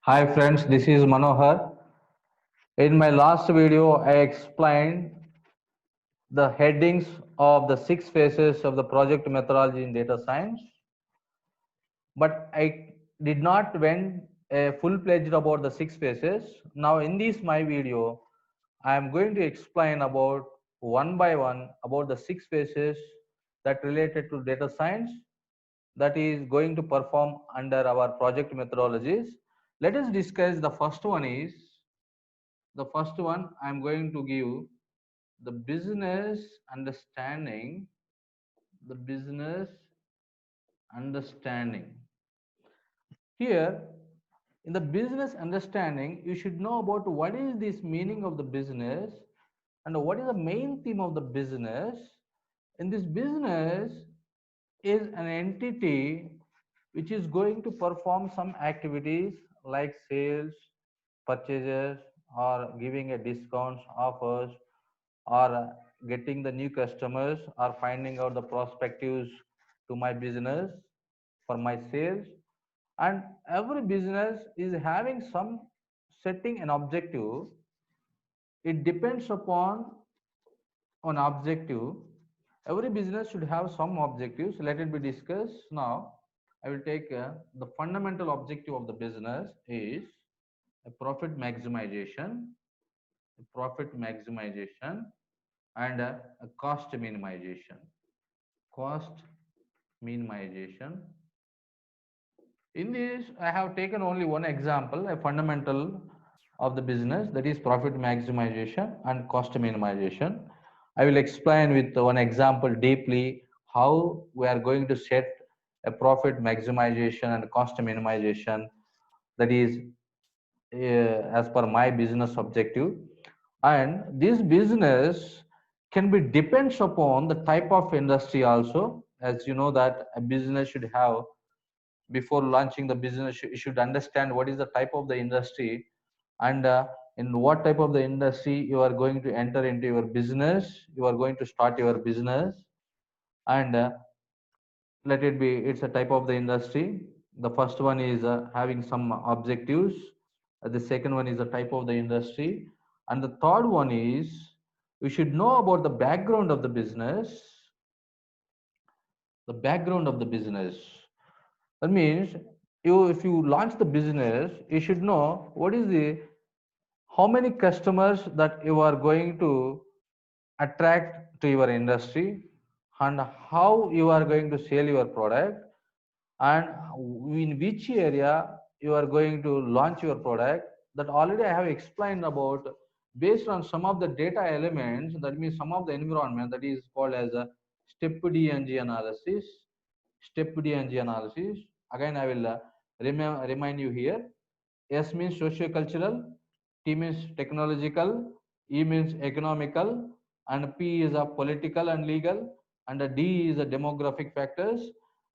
Hi friends, this is Manohar. In my last video, I explained the headings of the six phases of the project methodology in data science, but I did not went full-fledged about the six phases. Now in this my video, I am going to explain about one by one about the six phases that related to data science that is going to perform under our project methodologies. Let us discuss the first one is the first one I'm going to give the business understanding. The business understanding. Here, in the business understanding, you should know about what is this meaning of the business and what is the main theme of the business. In this business is an entity which is going to perform some activities like sales, purchases, or giving a discounts, offers, or getting the new customers, or finding out the prospectives to my business for my sales. And every business is having some setting an objective. It depends upon an objective. Every business should have some objectives. Let it be discussed now. I will take the fundamental objective of the business is a profit maximization, and a cost minimization. Cost minimization. In this, I have taken only one example, a fundamental of the business, that is profit maximization and cost minimization. I will explain with one example deeply how we are going to set a profit maximization and cost minimization, that is as per my business objective. And this business can be depends upon the type of industry also. As you know that a business should have, before launching the business, you should understand what is the type of the industry, and in what type of the industry you are going to enter into your business, you are going to start your business. And let it be, it's a type of the industry. The first one is having some objectives. The second one is the type of the industry, and the third one is we should know about the background of the business. The background of the business, that means you, if you launch the business, you should know what is the, how many customers that you are going to attract to your industry, and how you are going to sell your product, and in which area you are going to launch your product. That already I have explained about, based on some of the data elements, that means some of the environment, that is called as a step DNG analysis. Step DNG analysis, again I will remind you here. S means socio-cultural, T means technological, E means economical, and P is a political and legal, and a D is a demographic factors,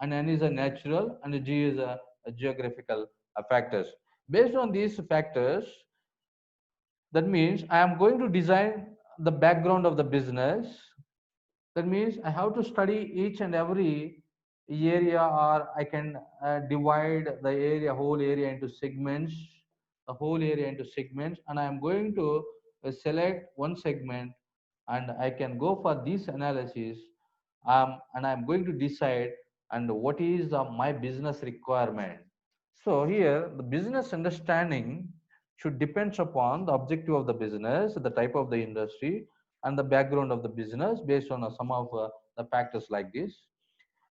and N is a natural, and G is a geographical factors. Based on these factors, that means I am going to design the background of the business. That means I have to study each and every area, or I can divide the area, whole area into segments, the whole area into segments, and I am going to select one segment, and I can go for this analysis, and I'm going to decide and what is my business requirement. So here the business understanding should depends upon the objective of the business, the type of the industry, and the background of the business, based on some of the factors like this.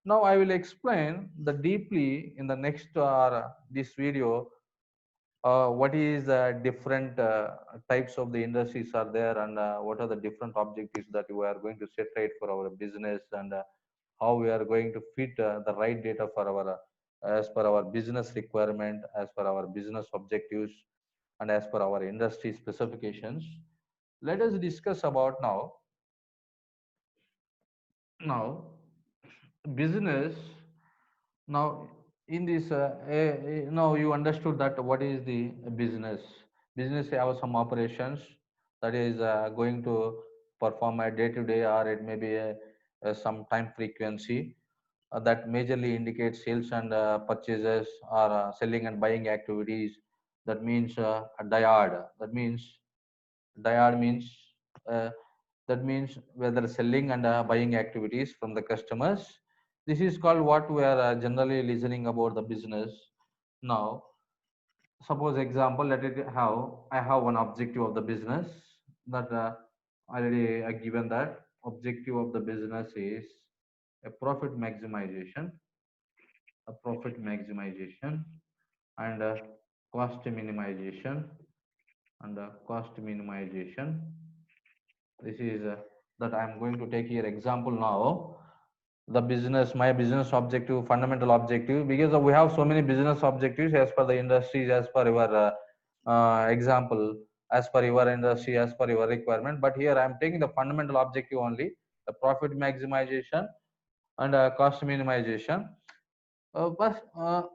Now I will explain the deeply in the next this video, what is different types of the industries are there, and what are the different objectives that we are going to set right for our business, and how we are going to fit the right data for our as per our business requirement, as per our business objectives, and as per our industry specifications. Let us discuss about now business. Now in this now you understood that what is the business have some operations, that is going to perform a day to day, or it may be some time frequency, that majorly indicates sales and purchases, or selling and buying activities, That means a dyad. Dyad means uh, that means whether selling and buying activities from the customers. This is called what we are generally listening about the business. Now, suppose example, let it have I have one objective of the business that already I given that objective of the business is a profit maximization and cost minimization and cost minimization. This is that I am going to take here example now. The business, my business objective, fundamental objective, because we have so many business objectives as per the industries, as per your example, as per your industry, as per your requirement. But here I am taking the fundamental objective only, the profit maximization and cost minimization. But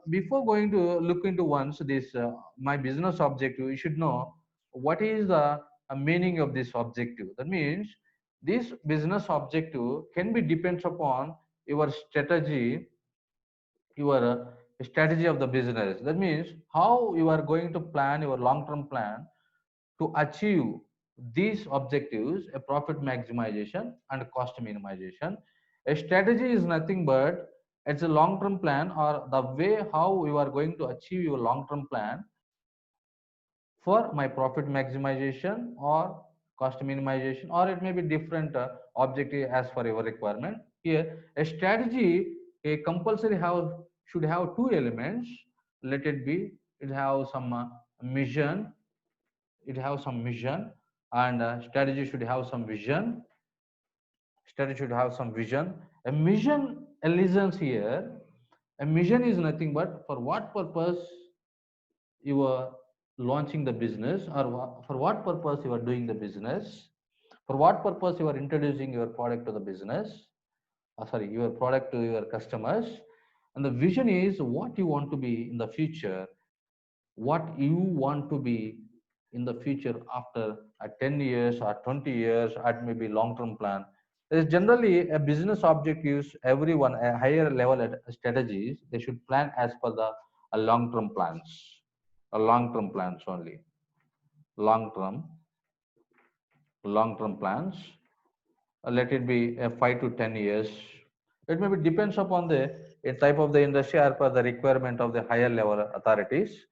before going to look into once this my business objective, you should know what is the meaning of this objective. That means this business objective can be depends upon your strategy, your strategy of the business. That means how you are going to plan your long-term plan to achieve these objectives: a profit maximization and cost minimization. A strategy is nothing but it's a long-term plan, or the way how you are going to achieve your long-term plan for my profit maximization or cost minimization, or it may be different objective as for your requirement. Here a strategy, a compulsory have should have two elements. Let it be, it have some mission, it have some mission, and strategy should have some vision. Strategy should have some vision. A mission listens here. A mission is nothing but for what purpose you are launching the business, or for what purpose you are doing the business, for what purpose you are introducing your product to the business, sorry, your product to your customers. And the vision is what you want to be in the future, what you want to be in the future after 10 years or 20 years, at maybe long term plan. There is generally a business objectives, everyone a higher level at strategies, they should plan as per the long term plans, long term plans only, long term long term plans. Let it be 5 to 10 years. It maybe depends upon the type of the industry or per the requirement of the higher level authorities.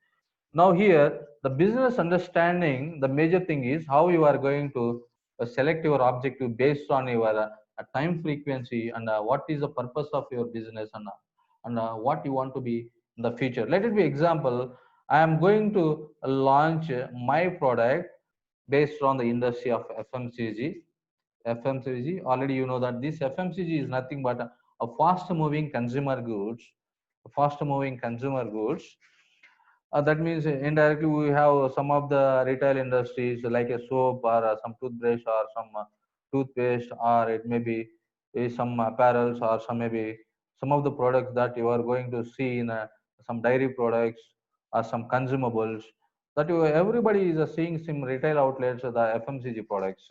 Now here the business understanding, the major thing is how you are going to select your objective based on your time frequency, and what is the purpose of your business, and what you want to be in the future. Let it be example, I am going to launch my product based on the industry of FMCG. FMCG, already you know that this FMCG is nothing but a fast moving consumer goods, fast moving consumer goods. That means indirectly we have some of the retail industries like a soap, or some toothbrush, or some toothpaste, or it may be some apparels, or some maybe some of the products that you are going to see in some dairy products or some consumables, that you, everybody is seeing some retail outlets, the FMCG products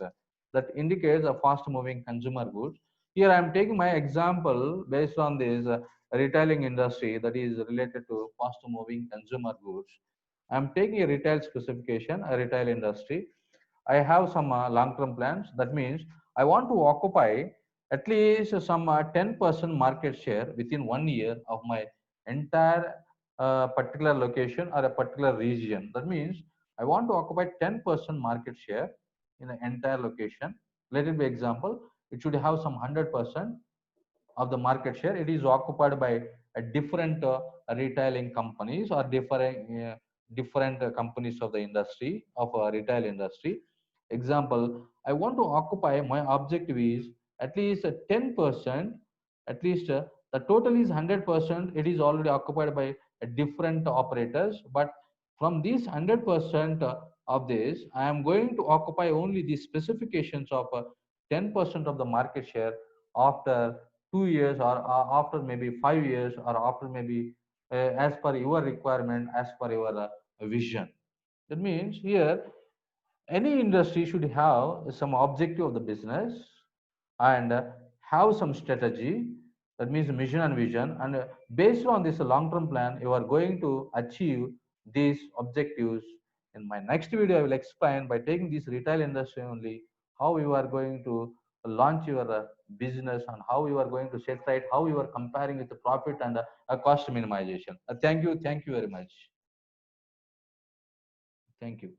that indicates a fast moving consumer goods. Here I am taking my example based on this retailing industry, that is related to fast moving consumer goods. I'm taking a retail specification, a retail industry. I have some long term plans. That means I want to occupy at least some 10% market share within 1 year of my entire particular location or a particular region. That means I want to occupy 10% market share in the entire location. Let it be example, it should have some 100% of the market share. It is occupied by different retailing companies, or different companies of the industry of retail industry. Example, I want to occupy, my objective is at least 10%, at least the total is 100%, it is already occupied by different operators, but from these 100% of this I am going to occupy only the specifications of 10% of the market share after 2 years, or after maybe 5 years, or after maybe as per your requirement, as per your vision. That means here any industry should have some objective of the business, and have some strategy, that means mission and vision, and based on this long term plan you are going to achieve these objectives. In my next video, I will explain by taking this retail industry only how you are going to launch your business and how you are going to set right, how you are comparing with the profit and cost minimization. Thank you very much. Thank you.